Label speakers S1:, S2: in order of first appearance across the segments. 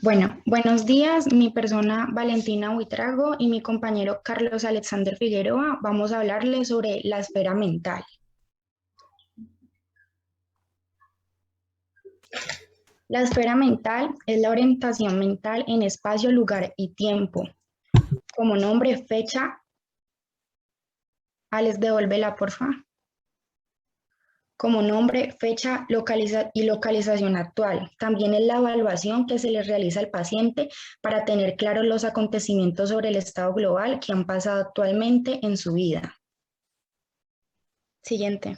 S1: Bueno, buenos días. Mi persona Valentina Huitrago y mi compañero Carlos Alexander Figueroa vamos a hablarles sobre la esfera mental. La esfera mental es la orientación mental en espacio, lugar y tiempo. Como nombre, fecha. Alex, devuélvela, porfa. Como nombre, fecha y localización actual. También es la evaluación que se le realiza al paciente para tener claros los acontecimientos sobre el estado global que han pasado actualmente en su vida. Siguiente.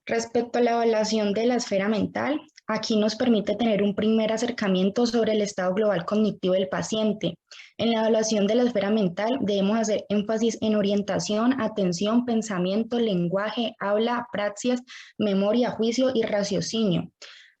S1: Respecto a la evaluación de la esfera mental, aquí nos permite tener un primer acercamiento sobre el estado global cognitivo del paciente. En la evaluación de la esfera mental debemos hacer énfasis en orientación, atención, pensamiento, lenguaje, habla, praxias, memoria, juicio y raciocinio.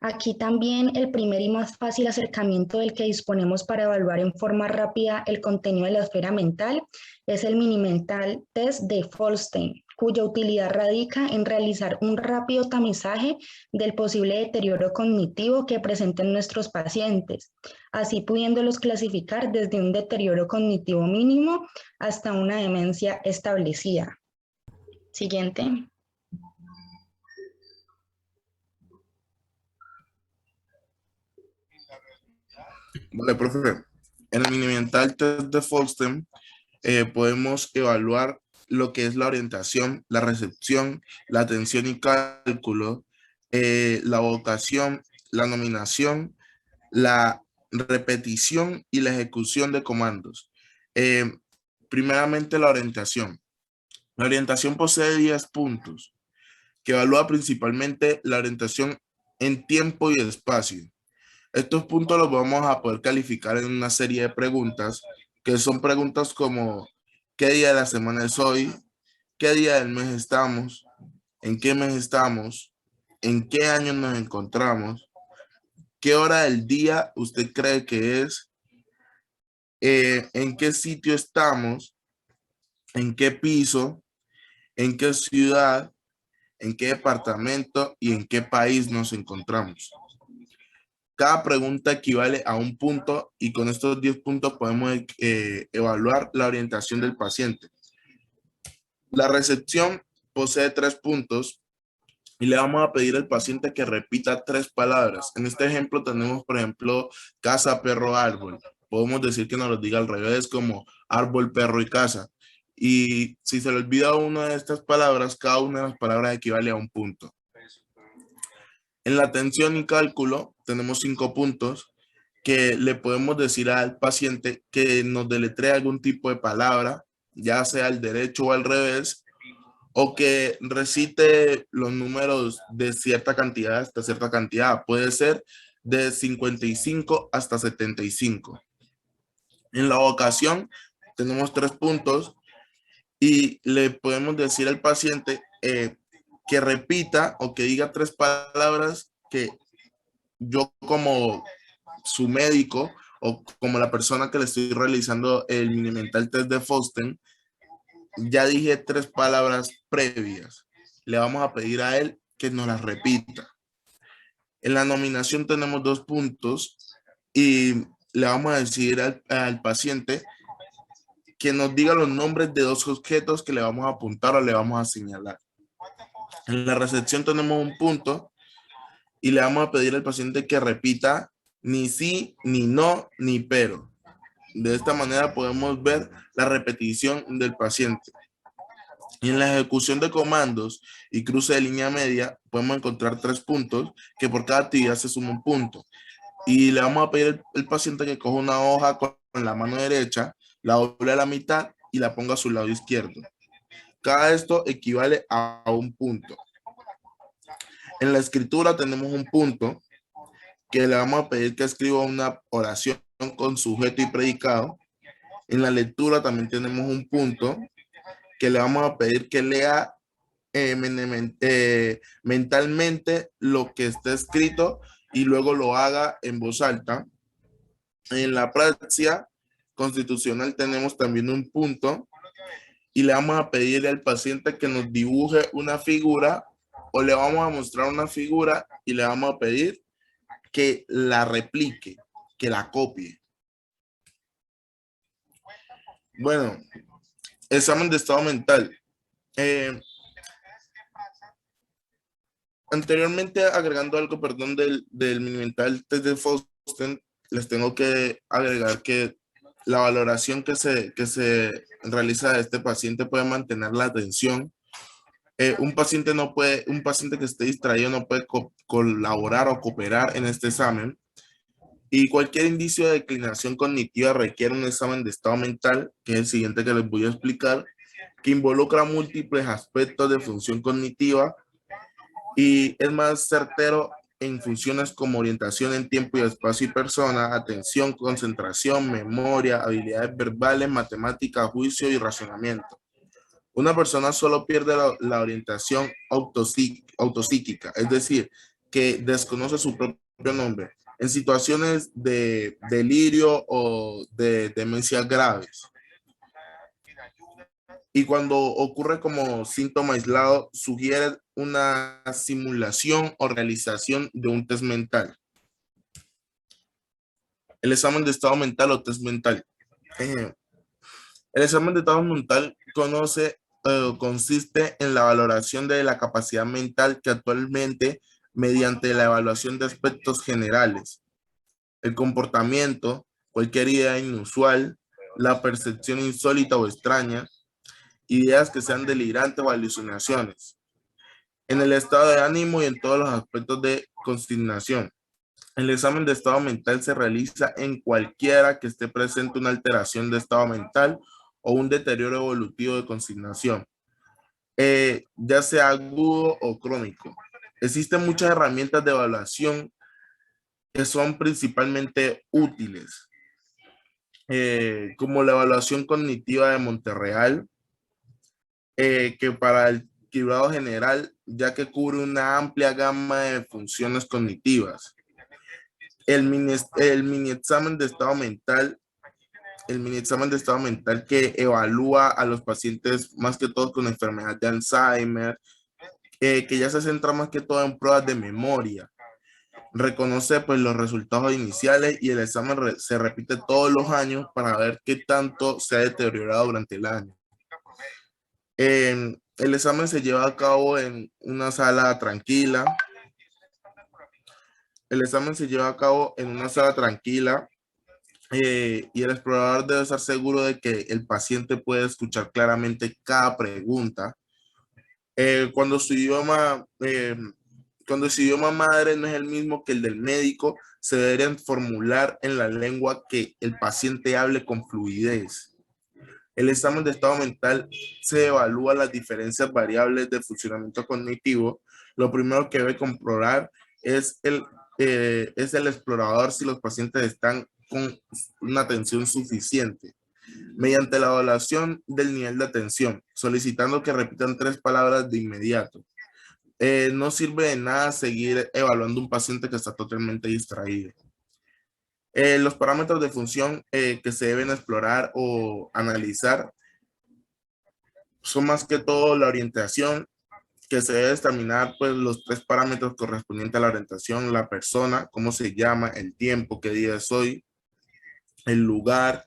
S1: Aquí también el primer y más fácil acercamiento del que disponemos para evaluar en forma rápida el contenido de la esfera mental es el Mini Mental Test de Folstein, cuya utilidad radica en realizar un rápido tamizaje del posible deterioro cognitivo que presenten nuestros pacientes, así pudiéndolos clasificar desde un deterioro cognitivo mínimo hasta una demencia establecida. Siguiente.
S2: Vale, profe. En el mini mental test de Folstein podemos evaluar lo que es la orientación, la recepción, la atención y cálculo, la vocación, la nominación, la repetición y la ejecución de comandos. Eh, Primeramente, la orientación. La orientación posee 10 puntos, que evalúa principalmente la orientación en tiempo y espacio. Estos puntos los vamos a poder calificar en una serie de preguntas, que son preguntas como ¿qué día de la semana es hoy? ¿Qué día del mes estamos? ¿En qué mes estamos? ¿En qué año nos encontramos? ¿Qué hora del día usted cree que es? ¿En qué sitio estamos? ¿En qué piso? ¿En qué ciudad? ¿En qué departamento? ¿Y en qué país nos encontramos? Cada pregunta equivale a un punto y con estos 10 puntos podemos evaluar la orientación del paciente. La recepción posee 3 puntos y le vamos a pedir al paciente que repita 3 palabras. En este ejemplo tenemos, por ejemplo, casa, perro, árbol. Podemos decir que nos lo diga al revés, como árbol, perro y casa. Y si se le olvida una de estas palabras, cada una de las palabras equivale a un punto. En la atención y cálculo tenemos 5 puntos que le podemos decir al paciente que nos deletree algún tipo de palabra, ya sea al derecho o al revés, o que recite los números de cierta cantidad hasta cierta cantidad. Puede ser de 55 hasta 75. En la vocación tenemos 3 puntos y le podemos decir al paciente que repita o que diga 3 palabras que yo como su médico o como la persona que le estoy realizando el mini mental test de Folstein, ya dije 3 palabras previas. Le vamos a pedir a él que nos las repita. En la nominación tenemos 2 puntos y le vamos a decir al paciente que nos diga los nombres de 2 objetos que le vamos a apuntar o le vamos a señalar. En la recepción tenemos un punto y le vamos a pedir al paciente que repita ni sí, ni no, ni pero. De esta manera podemos ver la repetición del paciente. Y en la ejecución de comandos y cruce de línea media podemos encontrar 3 puntos que por cada actividad se suma un punto. Y le vamos a pedir al paciente que coja una hoja con la mano derecha, la doble a la mitad y la ponga a su lado izquierdo. Cada esto equivale a un punto. En la escritura tenemos un punto que le vamos a pedir que escriba una oración con sujeto y predicado. En la lectura también tenemos un punto que le vamos a pedir que lea mentalmente lo que está escrito y luego lo haga en voz alta. En la praxia constitucional tenemos también un punto y le vamos a pedirle al paciente que nos dibuje una figura o le vamos a mostrar una figura y le vamos a pedir que la replique, que la copie. Bueno, examen de estado mental. Anteriormente, agregando algo, perdón, del mini mental test de Fausten, les tengo que agregar que la valoración que se realiza de este paciente puede mantener la atención. Un paciente que esté distraído no puede colaborar o cooperar en este examen. Y cualquier indicio de declinación cognitiva requiere un examen de estado mental, que es el siguiente que les voy a explicar, que involucra múltiples aspectos de función cognitiva y es más certero en funciones como orientación en tiempo y espacio y persona, atención, concentración, memoria, habilidades verbales, matemática, juicio y razonamiento. Una persona solo pierde la orientación autopsíquica, es decir, que desconoce su propio nombre, en situaciones de delirio o de demencia graves. Y cuando ocurre como síntoma aislado, sugiere una simulación o realización de un test mental. El examen de estado mental o test mental. El examen de estado mental consiste en la valoración de la capacidad mental que actualmente mediante la evaluación de aspectos generales, el comportamiento, cualquier idea inusual, la percepción insólita o extraña, ideas que sean delirantes o alucinaciones, en el estado de ánimo y en todos los aspectos de consignación. El examen de estado mental se realiza en cualquiera que esté presente una alteración de estado mental o un deterioro evolutivo de consignación, ya sea agudo o crónico. Existen muchas herramientas de evaluación que son principalmente útiles, como la evaluación cognitiva de Monterreal, que para el equilibrado general, ya que cubre una amplia gama de funciones cognitivas. El mini examen de estado mental, que evalúa a los pacientes más que todo con enfermedad de Alzheimer, que ya se centra más que todo en pruebas de memoria. Reconoce pues los resultados iniciales y el examen se repite todos los años para ver qué tanto se ha deteriorado durante el año. El examen se lleva a cabo en una sala tranquila. Y el explorador debe estar seguro de que el paciente puede escuchar claramente cada pregunta. Cuando su idioma madre no es el mismo que el del médico, se deberían formular en la lengua que el paciente hable con fluidez. El examen de estado mental se evalúa las diferentes variables de funcionamiento cognitivo. Lo primero que debe comprobar es el explorador si los pacientes están con una atención suficiente, mediante la evaluación del nivel de atención, solicitando que repitan 3 palabras de inmediato. No sirve de nada seguir evaluando un paciente que está totalmente distraído. Los parámetros de función que se deben explorar o analizar son más que todo la orientación, que se debe examinar pues los 3 parámetros correspondientes a la orientación: la persona, cómo se llama, el tiempo, qué día es hoy, el lugar,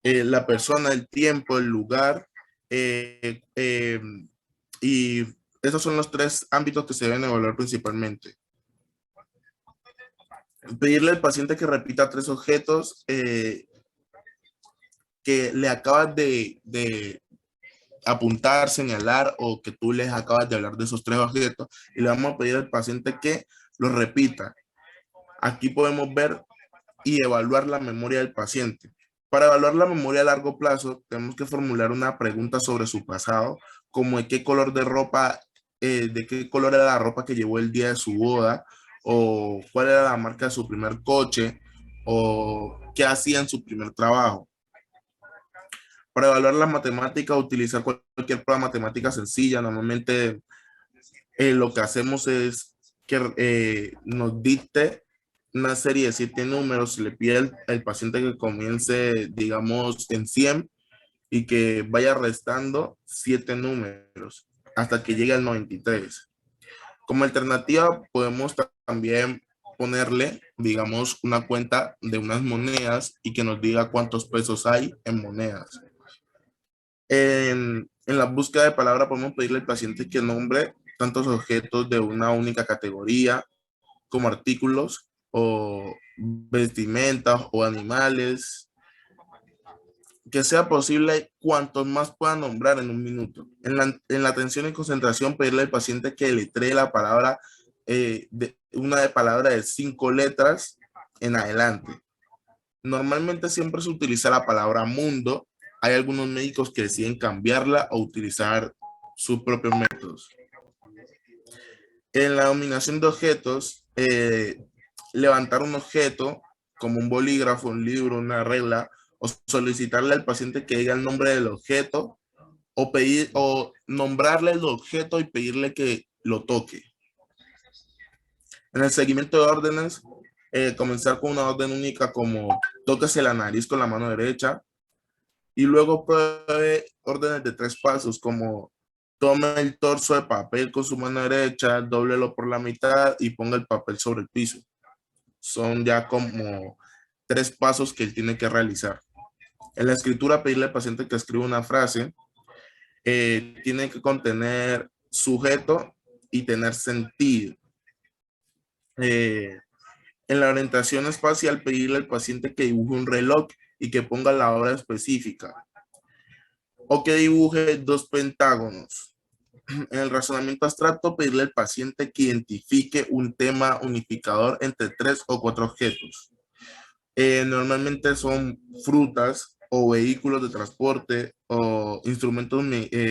S2: la persona, el tiempo, el lugar, y esos son los 3 ámbitos que se deben evaluar principalmente. Pedirle al paciente que repita 3 objetos que le acabas de apuntar, señalar, o que tú les acabas de hablar de esos 3 objetos, y le vamos a pedir al paciente que los repita. Aquí podemos ver y evaluar la memoria del paciente. Para evaluar la memoria a largo plazo, tenemos que formular una pregunta sobre su pasado, como de qué color era la ropa que llevó el día de su boda, o cuál era la marca de su primer coche, o qué hacía en su primer trabajo. Para evaluar la matemática, utilizar cualquier prueba matemática sencilla. Normalmente lo que hacemos es que nos dicte una serie de 7 números, se le pide al paciente que comience, digamos, en 100 y que vaya restando 7 números hasta que llegue al 93. Como alternativa, podemos también ponerle, digamos, una cuenta de unas monedas y que nos diga cuántos pesos hay en monedas. En la búsqueda de palabra podemos pedirle al paciente que nombre tantos objetos de una única categoría como artículos o vestimentas o animales, que sea posible cuantos más puedan nombrar en un minuto. En la atención y concentración, pedirle al paciente que letree la palabra, una de palabra de 5 letras en adelante. Normalmente siempre se utiliza la palabra mundo. Hay algunos médicos que deciden cambiarla o utilizar sus propios métodos. En la dominación de objetos, levantar un objeto como un bolígrafo, un libro, una regla, o solicitarle al paciente que diga el nombre del objeto, o pedir o nombrarle el objeto y pedirle que lo toque. En el seguimiento de órdenes, comenzar con una orden única como tóquese la nariz con la mano derecha, y luego pruebe órdenes de 3 pasos como tome el torso de papel con su mano derecha, dóblelo por la mitad y ponga el papel sobre el piso. Son ya como 3 pasos que él tiene que realizar. En la escritura, pedirle al paciente que escriba una frase. Tiene que contener sujeto y tener sentido. En la orientación espacial, pedirle al paciente que dibuje un reloj y que ponga la hora específica, o que dibuje 2 pentágonos. En el razonamiento abstracto, pedirle al paciente que identifique un tema unificador entre 3 o 4 objetos. Normalmente son frutas o vehículos de transporte o instrumentos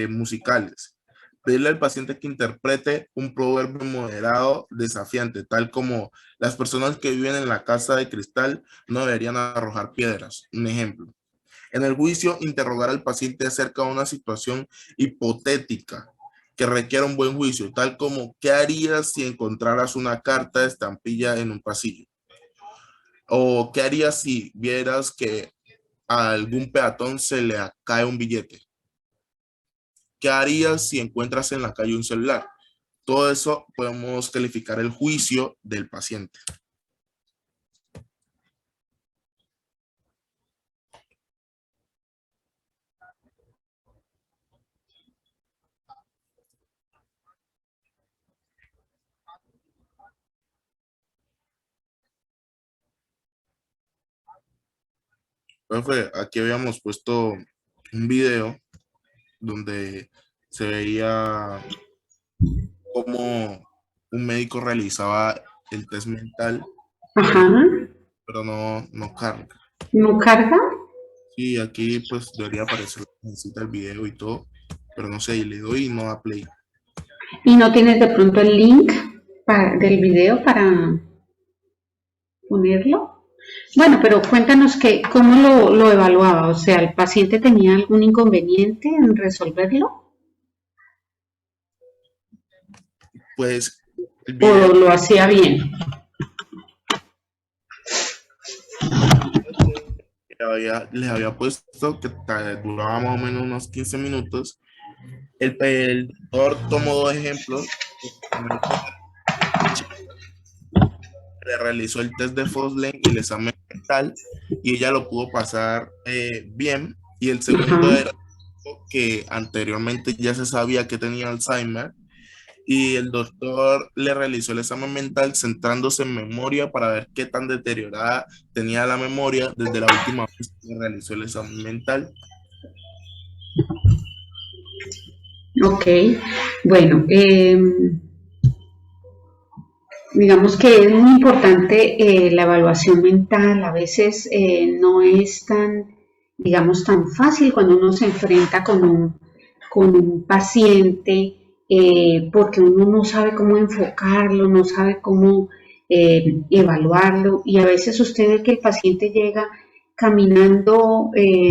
S2: musicales. Pedirle al paciente que interprete un proverbio moderado desafiante, tal como las personas que viven en la casa de cristal no deberían arrojar piedras. Un ejemplo. En el juicio, interrogar al paciente acerca de una situación hipotética que requiera un buen juicio, tal como ¿qué harías si encontraras una carta de estampilla en un pasillo? ¿O qué harías si vieras que a algún peatón se le cae un billete? ¿Qué harías si encuentras en la calle un celular? Todo eso podemos calificar el juicio del paciente. Profe, aquí habíamos puesto un video donde se veía cómo un médico realizaba el test mental,
S3: Ajá.
S2: pero no carga.
S3: ¿No carga?
S2: Sí, aquí pues debería aparecer necesita el video y todo, pero no sé, y le doy y no da play.
S3: ¿Y no tienes de pronto el link del video para ponerlo? Bueno, pero cuéntanos cómo lo evaluaba. O sea, ¿el paciente tenía algún inconveniente en resolverlo?
S2: Pues el
S3: ¿O
S2: video
S3: lo hacía bien?
S2: les había puesto que duraba más o menos unos 15 minutos. El doctor tomó 2 ejemplos. Le realizó el test de Foslen y el examen mental y ella lo pudo pasar bien. Y el segundo
S3: Ajá.
S2: era que anteriormente ya se sabía que tenía Alzheimer y el doctor le realizó el examen mental centrándose en memoria para ver qué tan deteriorada tenía la memoria desde la última vez que realizó el examen mental.
S3: Ok. Bueno, digamos que es muy importante la evaluación mental. A veces no es tan, digamos, tan fácil cuando uno se enfrenta con un paciente, porque uno no sabe cómo enfocarlo, no sabe cómo evaluarlo, y a veces usted ve que el paciente llega caminando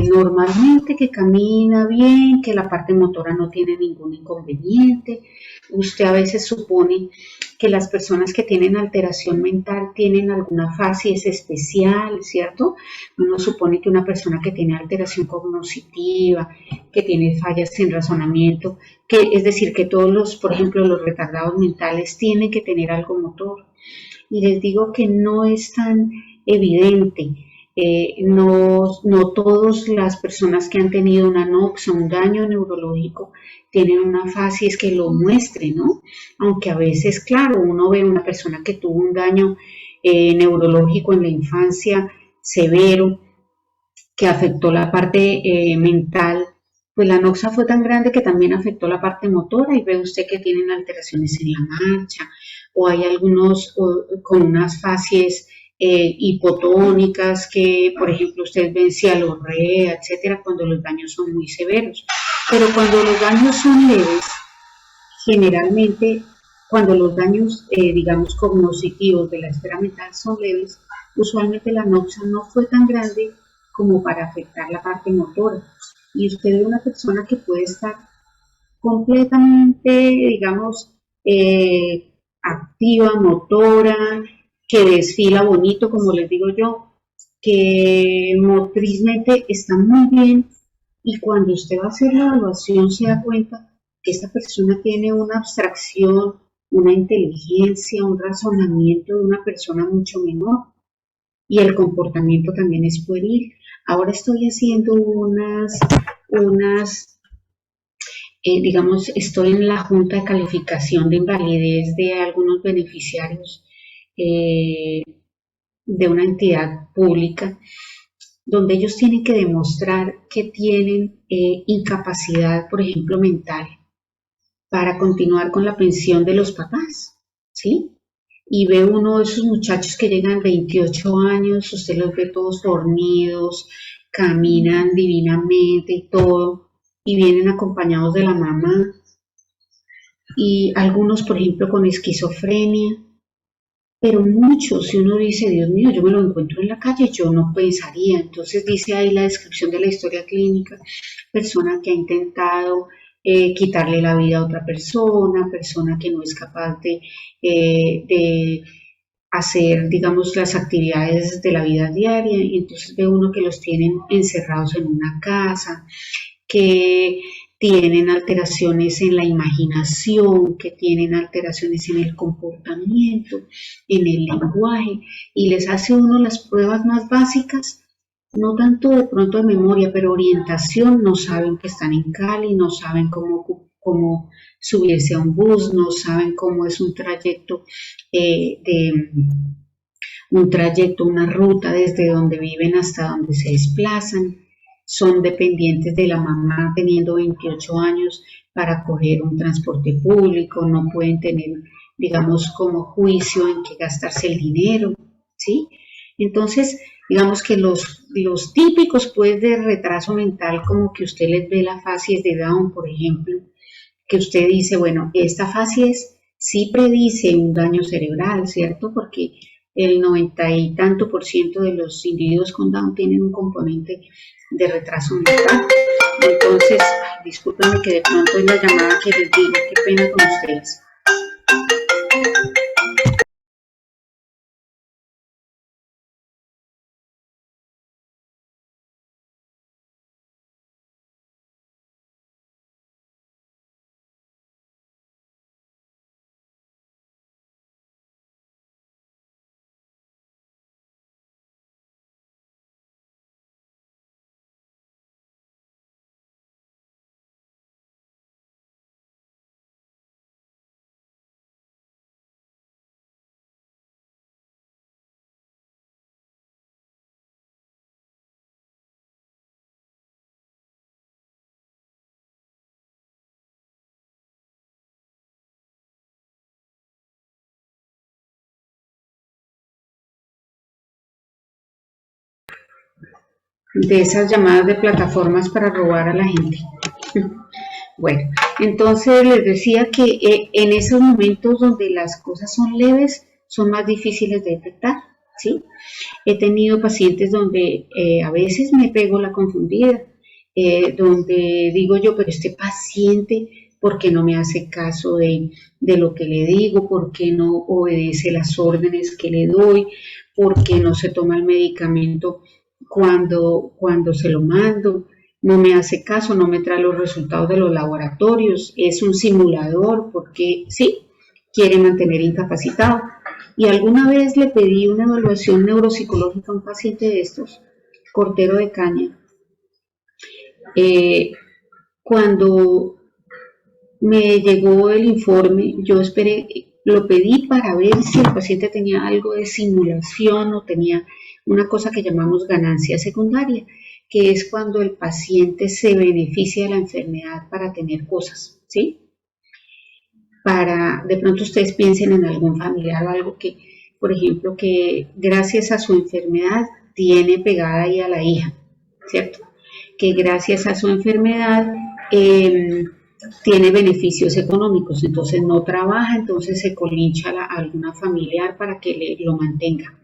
S3: normalmente, que camina bien, que la parte motora no tiene ningún inconveniente. Usted a veces supone que las personas que tienen alteración mental tienen alguna facies especial, ¿cierto? Uno supone que una persona que tiene alteración cognitiva, que tiene fallas en razonamiento, que es decir, que todos los, por ejemplo, los retardados mentales tienen que tener algo motor. Y les digo que no es tan evidente. No todas las personas que han tenido una anoxia, un daño neurológico, tienen una facies que lo muestre, ¿no? Aunque a veces, claro, uno ve una persona que tuvo un daño neurológico en la infancia severo, que afectó la parte mental, pues la anoxia fue tan grande que también afectó la parte motora y ve usted que tienen alteraciones en la marcha, o hay algunos con unas facies hipotónicas que, por ejemplo, ustedes ven cialorrea, etcétera, cuando los daños son muy severos. Pero cuando los daños son leves, generalmente, cuando los daños, digamos, cognitivos de la esfera mental son leves, usualmente la anoxia no fue tan grande como para afectar la parte motora. Y usted ve una persona que puede estar completamente, digamos, activa, motora, que desfila bonito, como les digo yo, que motrizmente está muy bien, y cuando usted va a hacer la evaluación se da cuenta que esta persona tiene una abstracción, una inteligencia, un razonamiento de una persona mucho menor, y el comportamiento también es pueril. Ahora estoy haciendo digamos, estoy en la junta de calificación de invalidez de algunos beneficiarios de una entidad pública, donde ellos tienen que demostrar que tienen incapacidad, por ejemplo, mental, para continuar con la pensión de los papás, ¿sí? Y ve uno de esos muchachos que llegan 28 años, usted los ve todos dormidos, caminan divinamente y todo, y vienen acompañados de la mamá, y algunos, por ejemplo, con esquizofrenia, pero muchos, si uno dice, Dios mío, yo me lo encuentro en la calle, yo no pensaría. Entonces dice ahí la descripción de la historia clínica: persona que ha intentado quitarle la vida a otra persona que no es capaz de hacer, digamos, las actividades de la vida diaria, y entonces ve uno que los tienen encerrados en una casa, que tienen alteraciones en la imaginación, que tienen alteraciones en el comportamiento, en el lenguaje, y les hace uno las pruebas más básicas, no tanto de pronto de memoria, pero orientación. No saben que están en Cali, no saben cómo subirse a un bus, no saben cómo es un trayecto una ruta desde donde viven hasta donde se desplazan. Son dependientes de la mamá teniendo 28 años para coger un transporte público, no pueden tener, digamos, como juicio en qué gastarse el dinero, ¿sí? Entonces, digamos que los típicos, pues, de retraso mental, como que usted les ve la facies de Down, por ejemplo, que usted dice, bueno, esta facies sí predice un daño cerebral, ¿cierto? Porque el 90 y tanto % de los individuos con Down tienen un componente de retraso mental. Entonces, discúlpenme que de pronto es la llamada que les digo, qué pena con ustedes. De esas llamadas de plataformas para robar a la gente. Bueno, entonces les decía que en esos momentos donde las cosas son leves, son más difíciles de detectar. ¿sí? He tenido pacientes donde a veces me pego la confundida, donde digo yo, pero este paciente, ¿por qué no me hace caso de lo que le digo? ¿Por qué no obedece las órdenes que le doy? ¿Por qué no se toma el medicamento cuando se lo mando? No me hace caso, no me trae los resultados de los laboratorios, es un simulador, porque sí, quiere mantener incapacitado. Y alguna vez le pedí una evaluación neuropsicológica a un paciente de estos, cortero de caña. Cuando me llegó el informe, yo esperé, lo pedí para ver si el paciente tenía algo de simulación o tenía una cosa que llamamos ganancia secundaria, que es cuando el paciente se beneficia de la enfermedad para tener cosas, ¿sí? De pronto ustedes piensen en algún familiar o algo que, por ejemplo, que gracias a su enfermedad tiene pegada ahí a la hija, ¿cierto? Que gracias a su enfermedad tiene beneficios económicos, entonces no trabaja, entonces se colincha a alguna familiar para que lo mantenga.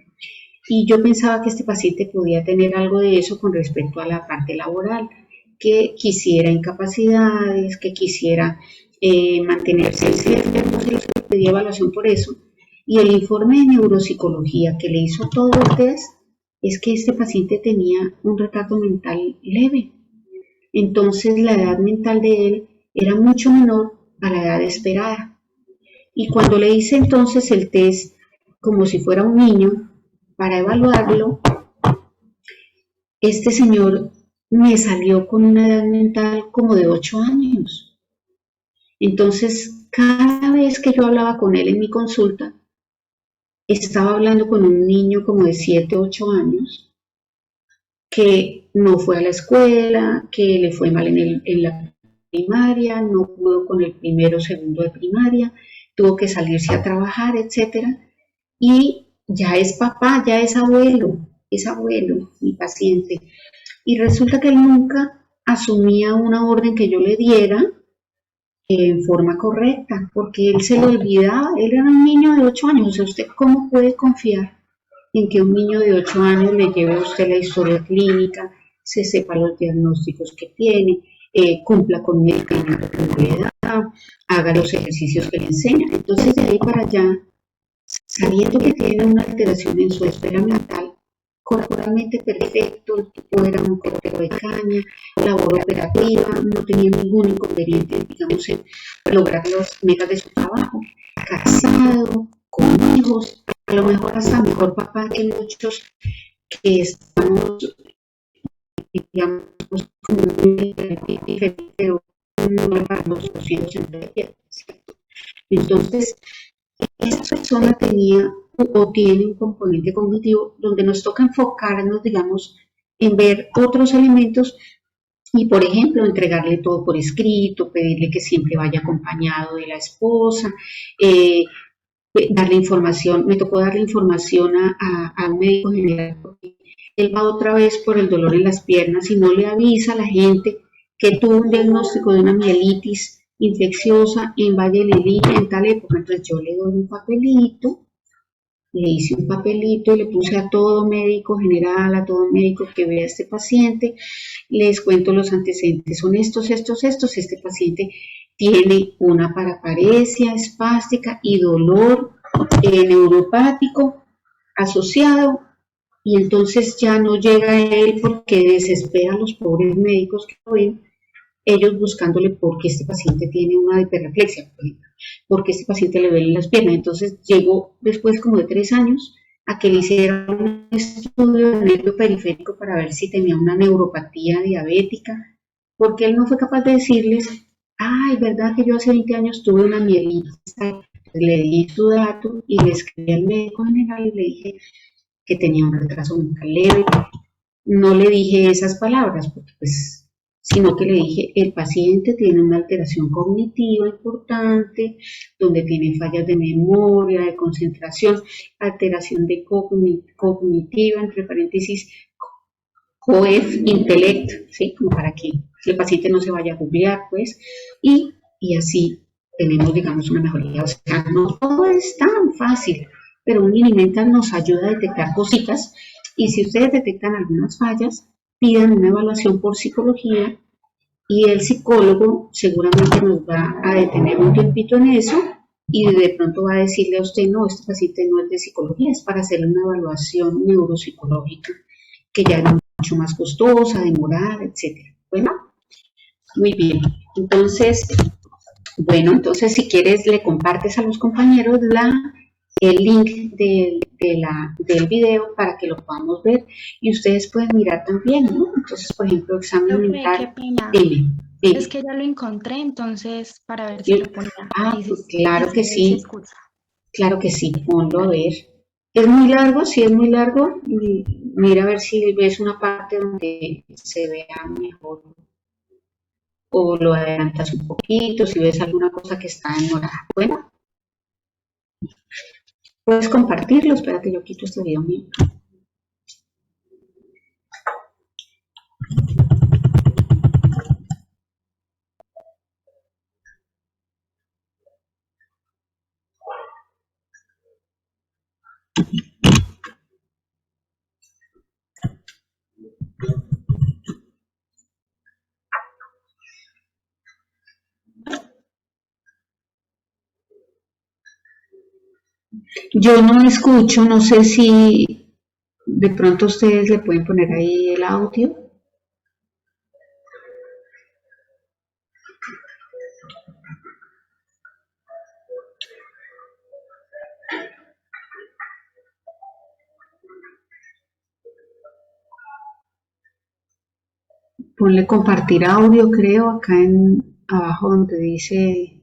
S3: Y yo pensaba que este paciente podía tener algo de eso con respecto a la parte laboral, que quisiera incapacidades, que quisiera mantenerse enfermo, entonces le pedí evaluación por eso. Y el informe de neuropsicología que le hizo todo el test es que este paciente tenía un retardo mental leve. Entonces la edad mental de él era mucho menor a la edad esperada. Y cuando le hice entonces el test como si fuera un niño para evaluarlo, este señor me salió con una edad mental como de 8 años. Entonces, cada vez que yo hablaba con él en mi consulta, estaba hablando con un niño como de 7, 8 años, que no fue a la escuela, que le fue mal en la primaria, no pudo con el primero o segundo de primaria, tuvo que salirse a trabajar, etc. Y ya es papá, ya es abuelo, mi paciente. Y resulta que él nunca asumía una orden que yo le diera en forma correcta, porque él se le olvidaba, él era un niño de 8 años, o sea, ¿usted cómo puede confiar en que un niño de 8 años le lleve a usted la historia clínica, se sepa los diagnósticos que tiene, cumpla con medicamentos que le da, haga los ejercicios que le enseña? Entonces, de ahí para allá, sabiendo que tiene una alteración en su esfera mental, corporalmente perfecto, el tipo era un cortero de caña, labor operativa, no tenía ningún inconveniente, digamos, en lograr las metas de su trabajo, casado, con hijos, a lo mejor hasta mejor papá que muchos que estamos, digamos, como muy diferentes, pero no para nuestros hijos en realidad, ¿cierto? Entonces, esta persona tenía o tiene un componente cognitivo donde nos toca enfocarnos, digamos, en ver otros elementos y, por ejemplo, entregarle todo por escrito, pedirle que siempre vaya acompañado de la esposa, darle información. Me tocó darle información a un médico general porque él va otra vez por el dolor en las piernas y no le avisa a la gente que tuvo un diagnóstico de una mielitis infecciosa en Valle del Elqui en tal época. Entonces yo le doy un papelito, le hice un papelito y le puse a todo médico general, a todo médico que vea a este paciente, les cuento los antecedentes, son estos, este paciente tiene una paraparesia espástica y dolor neuropático asociado, y entonces ya no llega a él porque desespera a los pobres médicos que lo ven, ellos buscándole porque este paciente tiene una hiperreflexia, porque este paciente le duelen las piernas. Entonces llegó después como de 3 años a que le hicieran un estudio de nervio periférico para ver si tenía una neuropatía diabética, porque él no fue capaz de decirles, ay, verdad que yo hace 20 años tuve una mielitis. Le di su dato y le escribí al médico general y le dije que tenía un retraso mental leve. No le dije esas palabras, porque pues, sino que le dije, el paciente tiene una alteración cognitiva importante, donde tiene fallas de memoria, de concentración, alteración de cognitiva, entre paréntesis, COEF, intelecto, ¿sí? Como para que el paciente no se vaya a googlear, pues, y así tenemos, digamos, una mejoría. O sea, no todo es tan fácil. pero un mini mental nos ayuda a detectar cositas y si ustedes detectan algunas fallas, pidan una evaluación por psicología y el psicólogo seguramente nos va a detener un tiempito en eso y de pronto va a decirle a usted, no, este paciente no es de psicología, es para hacer una evaluación neuropsicológica que ya es mucho más costosa, demorada, etcétera. Bueno, muy bien. Entonces, bueno, entonces si quieres le compartes a los compañeros el link del video para que lo podamos ver y ustedes pueden mirar también, ¿no? Entonces, por ejemplo, examen
S1: Profe, qué
S3: mental,
S1: pena.
S3: dime,
S1: Es
S3: dime.
S1: que ya lo encontré, entonces para ver si lo ponía. Ahí sí,
S3: Pues
S1: sí se escucha.
S3: claro que sí, ponlo a
S1: Dale.
S3: ver. ¿Es muy largo? Si es muy largo, mira a ver si ves una parte donde se vea mejor o lo adelantas un poquito, si ves alguna cosa que está demorada. Bueno, puedes compartirlo, espérate, yo quito este video mío. Yo no escucho, no sé si de pronto ustedes le pueden poner ahí el audio. Ponle compartir audio, creo, acá en abajo donde dice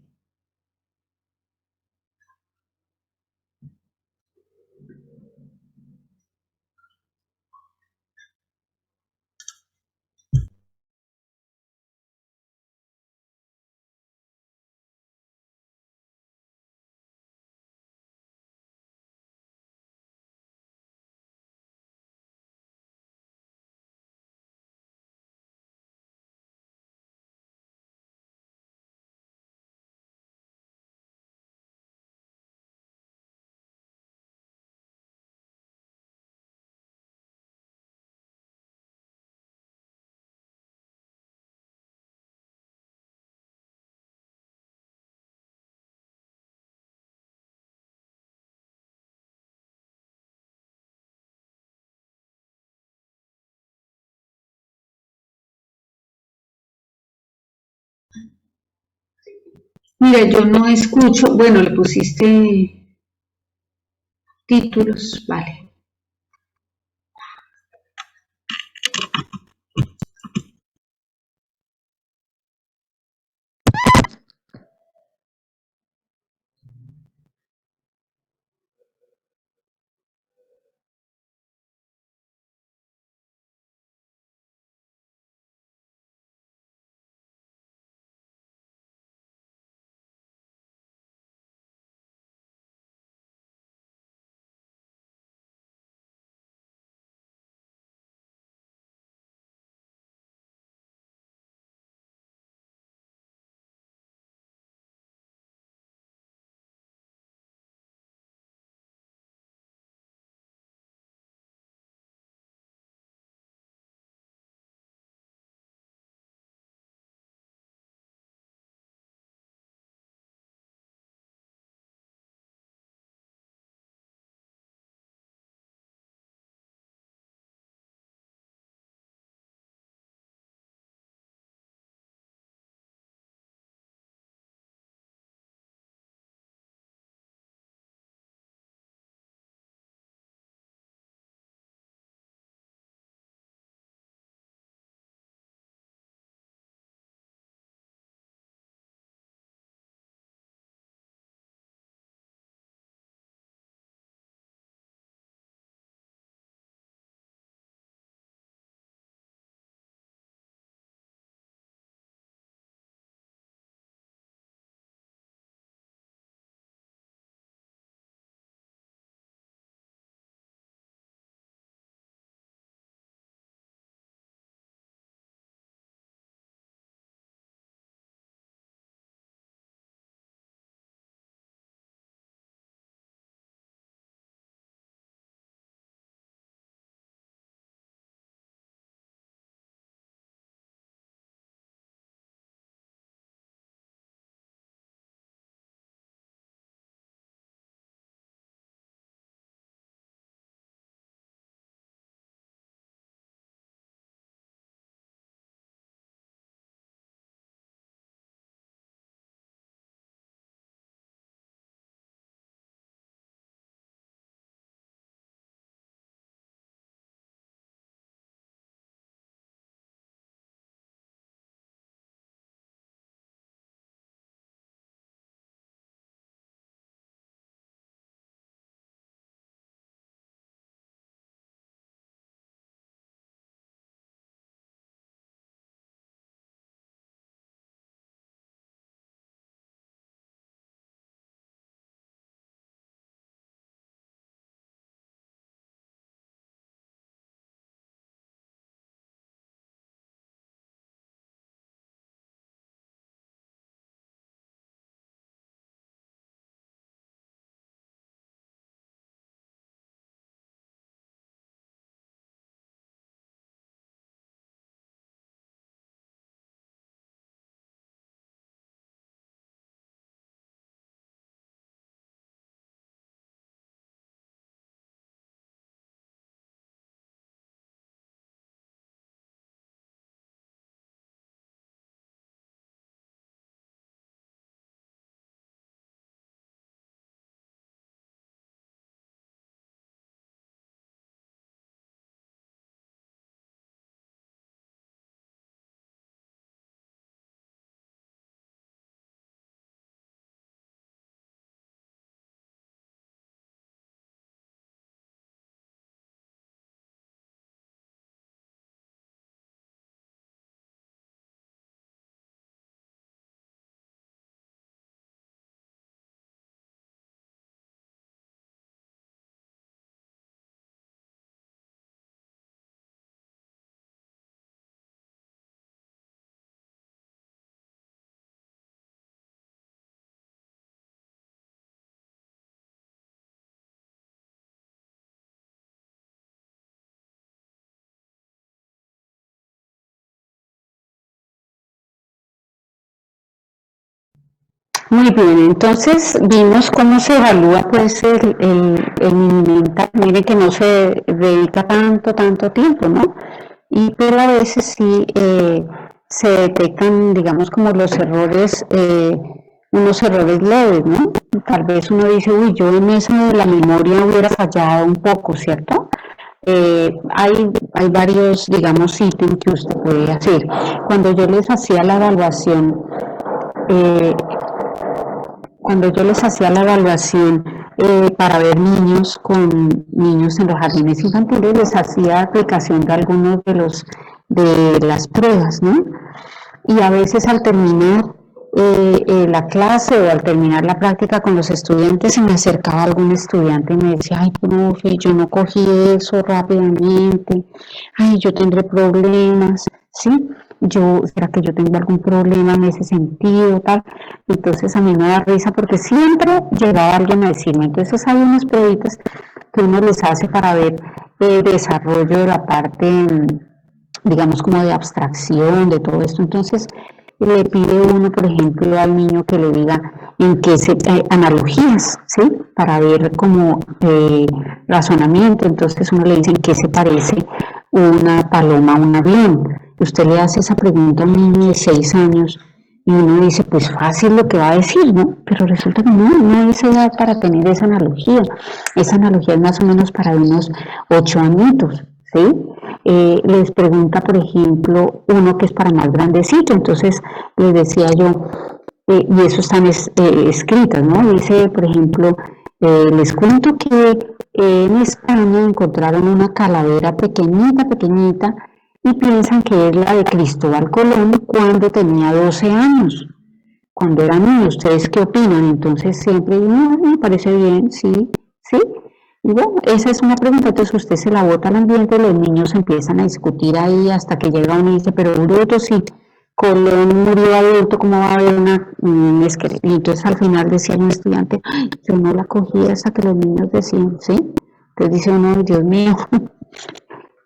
S3: mira, yo no escucho, bueno, le pusiste títulos, vale. Muy bien, entonces vimos cómo se evalúa pues el mini mental. Mire que no se dedica tanto tiempo, ¿no? Pero a veces sí se detectan, digamos, como los errores, unos errores leves, ¿no? Tal vez uno dice, uy, yo en eso de la memoria hubiera fallado un poco, ¿cierto? Hay varios, digamos, ítems que usted puede hacer. Cuando yo les hacía la evaluación, eh, para ver niños en los jardines infantiles, les hacía aplicación de algunos de las pruebas, ¿no? Y a veces al terminar la clase o al terminar la práctica con los estudiantes, se me acercaba algún estudiante y me decía, ay, profe, yo no cogí eso rápidamente, ay, yo tendré problemas, ¿sí? ¿Será que yo tengo algún problema en ese sentido, tal? Entonces a mí me da risa porque siempre llegaba alguien a decirme, entonces hay unas pruebas que uno les hace para ver el desarrollo de la parte, digamos, como de abstracción, de todo esto. Entonces le pide uno, por ejemplo, al niño que le diga en qué analogías, ¿sí? Para ver como razonamiento. Entonces uno le dice en qué se parece una paloma a un avión. Usted le hace esa pregunta a un niño de 6 años y uno dice, pues fácil lo que va a decir, ¿no? Pero resulta que no es edad para tener esa analogía. Esa analogía es más o menos para unos 8 añitos, ¿sí? Les pregunta, por ejemplo, uno que es para más grandecito, entonces les decía yo, y eso están escritas, ¿no? Dice, por ejemplo, les cuento que en España encontraron una calavera pequeñita, y piensan que es la de Cristóbal Colón cuando tenía 12 años, cuando era niño. ¿Ustedes qué opinan? Entonces siempre digo, no, me parece bien, sí, sí. Y bueno, esa es una pregunta, entonces usted se la bota al ambiente, los niños empiezan a discutir ahí hasta que llega uno y dice, pero bruto, si Colón murió adulto, ¿cómo va a haber un esqueleto? Y entonces al final decía un estudiante, ay, yo no la cogí esa que los niños decían, ¿sí? Entonces dice uno, Dios mío.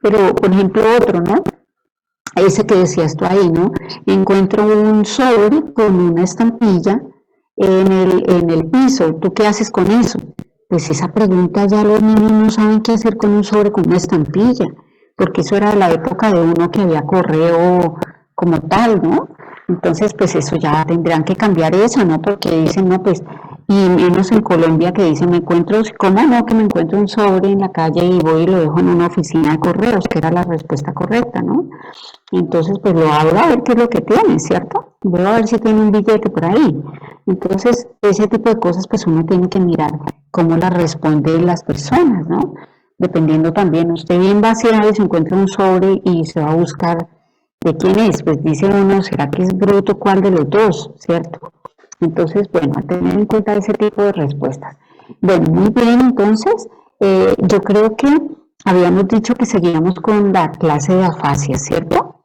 S3: Pero, por ejemplo, otro, ¿no? Ese que decías tú ahí, ¿no? Encuentro un sobre con una estampilla en el piso. ¿Tú qué haces con eso? Pues esa pregunta ya los niños no saben qué hacer con un sobre con una estampilla, porque eso era de la época de uno que había correo como tal, ¿no? Entonces, pues eso ya tendrán que cambiar eso, ¿no? Porque dicen, no, pues, y menos en Colombia que dicen, me encuentro, ¿cómo no? Que me encuentro un sobre en la calle y voy y lo dejo en una oficina de correos, que era la respuesta correcta, ¿no? Entonces, pues lo abro a ver qué es lo que tiene, ¿cierto? Voy a ver si tiene un billete por ahí. Entonces, ese tipo de cosas, pues uno tiene que mirar cómo las responden las personas, ¿no? Dependiendo también, usted bien vaciado y se encuentra un sobre y se va a buscar de quién es, pues dice uno, ¿será que es bruto cuál de los dos, ¿cierto? Entonces, bueno, a tener en cuenta ese tipo de respuestas. Bueno, muy bien, entonces, yo creo que habíamos dicho que seguíamos con la clase de afasia, ¿cierto?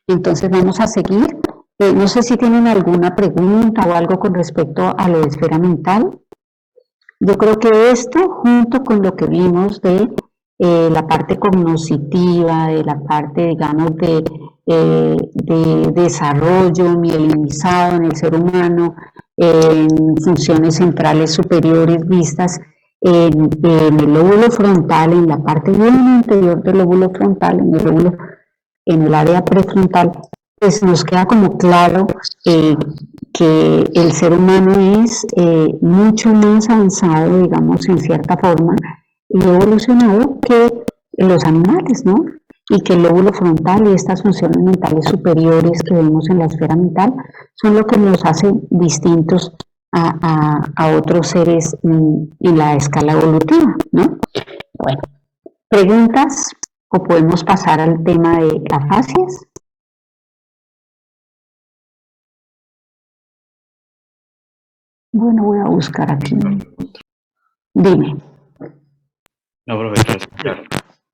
S3: Entonces vamos a seguir. No sé si tienen alguna pregunta o algo con respecto a lo de esfera mental. Yo creo que esto, junto con lo que vimos de la parte cognitiva, de la parte, digamos, de desarrollo mielinizado en el ser humano, en funciones centrales superiores vistas en el lóbulo frontal, en la parte bien interior del lóbulo frontal, en el área prefrontal, pues nos queda como claro que el ser humano es mucho más avanzado, digamos, en cierta forma, y evolucionado que los animales, ¿no? Y que el lóbulo frontal y estas funciones mentales superiores que vemos en la esfera mental son lo que nos hace distintos a otros seres en la escala evolutiva, ¿no? Bueno, ¿preguntas o podemos pasar al tema de afasias? Bueno, voy a buscar aquí. Dime.
S4: No, profesor, claro.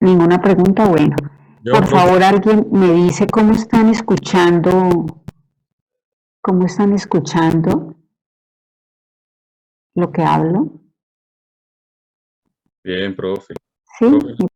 S3: ¿Ninguna pregunta? Bueno. Por favor, alguien me dice cómo están escuchando lo que hablo.
S4: Bien, profe.
S3: ¿Sí?
S4: Profe.